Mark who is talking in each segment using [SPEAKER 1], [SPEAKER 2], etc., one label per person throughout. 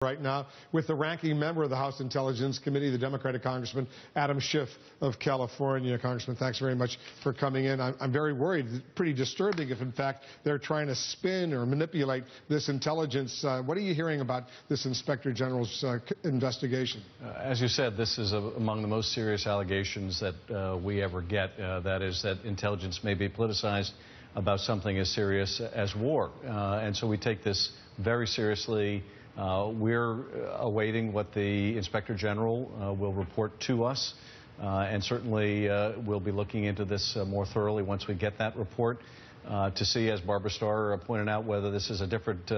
[SPEAKER 1] Right now with the ranking member of the House Intelligence Committee, the Democratic Congressman Adam Schiff of California. Congressman, thanks very much for coming in. I'm very worried. It's pretty disturbing if, in fact, they're trying to spin or manipulate this intelligence. What are you hearing about this Inspector General's investigation?
[SPEAKER 2] As you said, this is among the most serious allegations that we ever get. That is that intelligence may be politicized about something as serious as war. And so we take this very seriously. We're awaiting what the Inspector General will report to us, and certainly we'll be looking into this more thoroughly once we get that report to see, as Barbara Starr pointed out, whether this is a different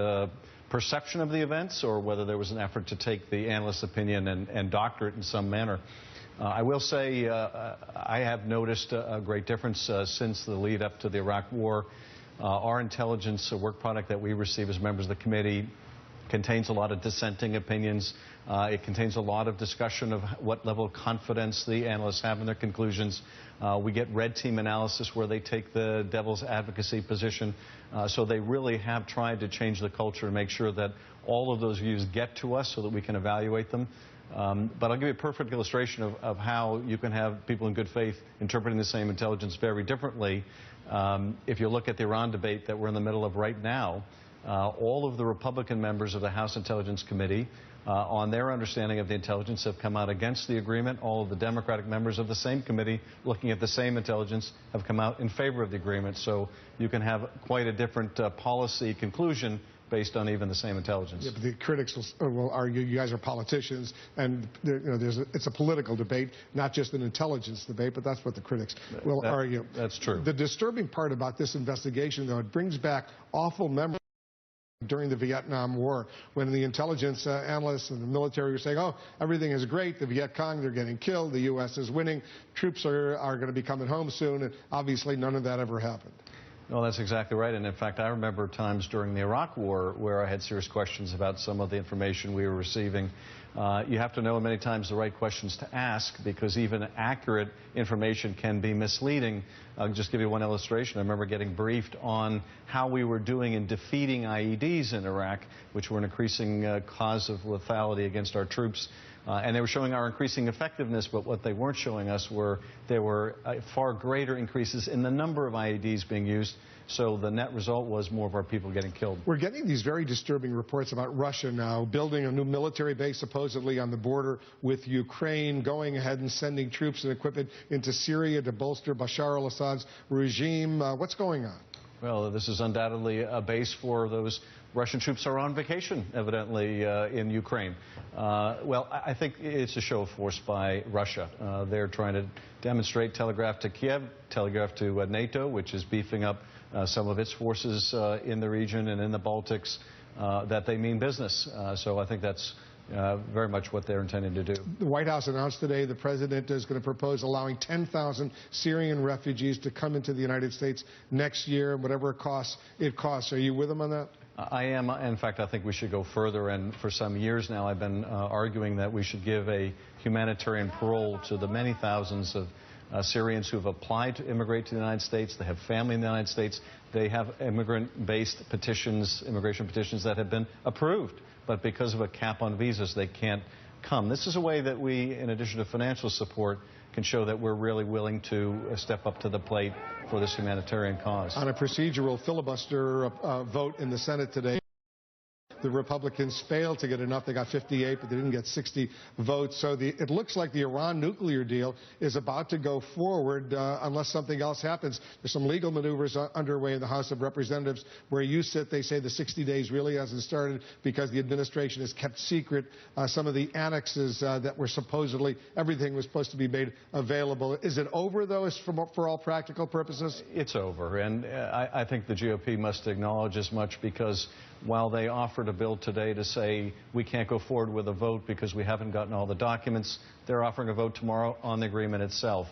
[SPEAKER 2] perception of the events or whether there was an effort to take the analyst's opinion and doctor it in some manner. I will say I have noticed a great difference since the lead up to the Iraq War. Our intelligence work product that we receive as members of the committee contains a lot of dissenting opinions. It contains a lot of discussion of what level of confidence the analysts have in their conclusions. We get red team analysis where they take the devil's advocacy position. So they really have tried to change the culture and make sure that all of those views get to us so that we can evaluate them. But I'll give you a perfect illustration of how you can have people in good faith interpreting the same intelligence very differently. If you look at the Iran debate that we're in the middle of right now, all of the Republican members of the House Intelligence Committee, on their understanding of the intelligence, have come out against the agreement. All of the Democratic members of the same committee, looking at the same intelligence, have come out in favor of the agreement. So you can have quite a different policy conclusion based on even the same intelligence.
[SPEAKER 1] Yeah, but the critics will argue you guys are politicians, and it's a political debate, not just an intelligence debate, but that's what the critics will argue.
[SPEAKER 2] That's true.
[SPEAKER 1] The disturbing part about this investigation, though, it brings back awful memories during the Vietnam War, when the intelligence analysts and the military were saying, oh, everything is great, the Viet Cong, they're getting killed, the U.S. is winning, troops are going to be coming home soon, and obviously none of that ever happened.
[SPEAKER 2] No, that's exactly right. And in fact, I remember times during the Iraq War where I had serious questions about some of the information we were receiving. You have to know many times the right questions to ask, because even accurate information can be misleading. I'll just give you one illustration. I remember getting briefed on how we were doing in defeating IEDs in Iraq, which were an increasing cause of lethality against our troops. And they were showing our increasing effectiveness, but what they weren't showing us were there were far greater increases in the number of IEDs being used. So the net result was more of our people getting killed.
[SPEAKER 1] We're getting these very disturbing reports about Russia now building a new military base supposedly on the border with Ukraine, going ahead and sending troops and equipment into Syria to bolster Bashar al-Assad's regime. What's going on?
[SPEAKER 2] Well, this is undoubtedly a base for those Russian troops are on vacation, evidently, in Ukraine. Well, I think it's a show of force by Russia. They're trying to demonstrate, telegraph to Kiev, telegraph to NATO, which is beefing up some of its forces in the region and in the Baltics, that they mean business. So I think that's very much what they're intending to do.
[SPEAKER 1] The White House announced today the president is going to propose allowing 10,000 Syrian refugees to come into the United States next year, whatever it costs. Are you with him on that?
[SPEAKER 2] I am. In fact, I think we should go further. And for some years now, I've been arguing that we should give a humanitarian parole to the many thousands of Syrians who have applied to immigrate to the United States. They have family in the United States. They have immigrant-based petitions, immigration petitions that have been approved. But because of a cap on visas, they can't come. This is a way that we, in addition to financial support, can show that we're really willing to step up to the plate for this humanitarian cause.
[SPEAKER 1] On a procedural filibuster vote in the Senate today, the Republicans failed to get enough. They got 58, but they didn't get 60 votes. So it looks like the Iran nuclear deal is about to go forward unless something else happens. There's some legal maneuvers underway in the House of Representatives. Where you sit, they say the 60 days really hasn't started because the administration has kept secret some of the annexes that were supposedly, everything was supposed to be made available. Is it over, though, for all practical purposes?
[SPEAKER 2] It's over. And I think the GOP must acknowledge as much, because while they offered a bill today to say we can't go forward with a vote because we haven't gotten all the documents, they're offering a vote tomorrow on the agreement itself.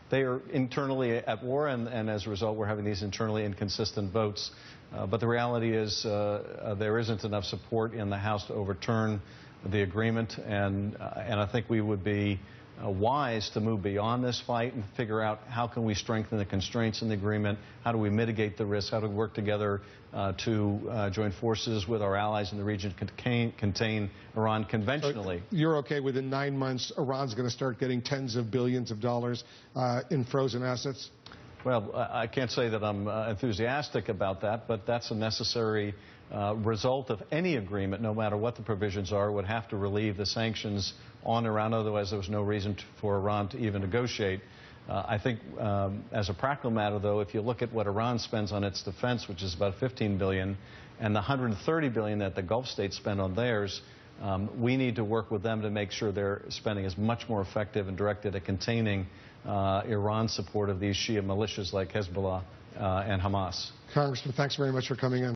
[SPEAKER 2] They are internally at war, and as a result, we're having these internally inconsistent votes. But the reality is there isn't enough support in the House to overturn the agreement, and I think we would be wise to move beyond this fight and figure out how can we strengthen the constraints in the agreement, how do we mitigate the risks, how do we work together to join forces with our allies in the region to contain Iran conventionally.
[SPEAKER 1] So you're okay within 9 months Iran's going to start getting tens of billions of dollars in frozen assets?
[SPEAKER 2] Well, I can't say that I'm enthusiastic about that, but that's a necessary result of any agreement, no matter what the provisions are, would have to relieve the sanctions on Iran. Otherwise, there was no reason for Iran to even negotiate. I think as a practical matter, though, if you look at what Iran spends on its defense, which is about $15 billion, and the $130 billion that the Gulf states spend on theirs, we need to work with them to make sure their spending is much more effective and directed at containing Iran's support of these Shia militias like Hezbollah and Hamas.
[SPEAKER 1] Congressman, thanks very much for coming in.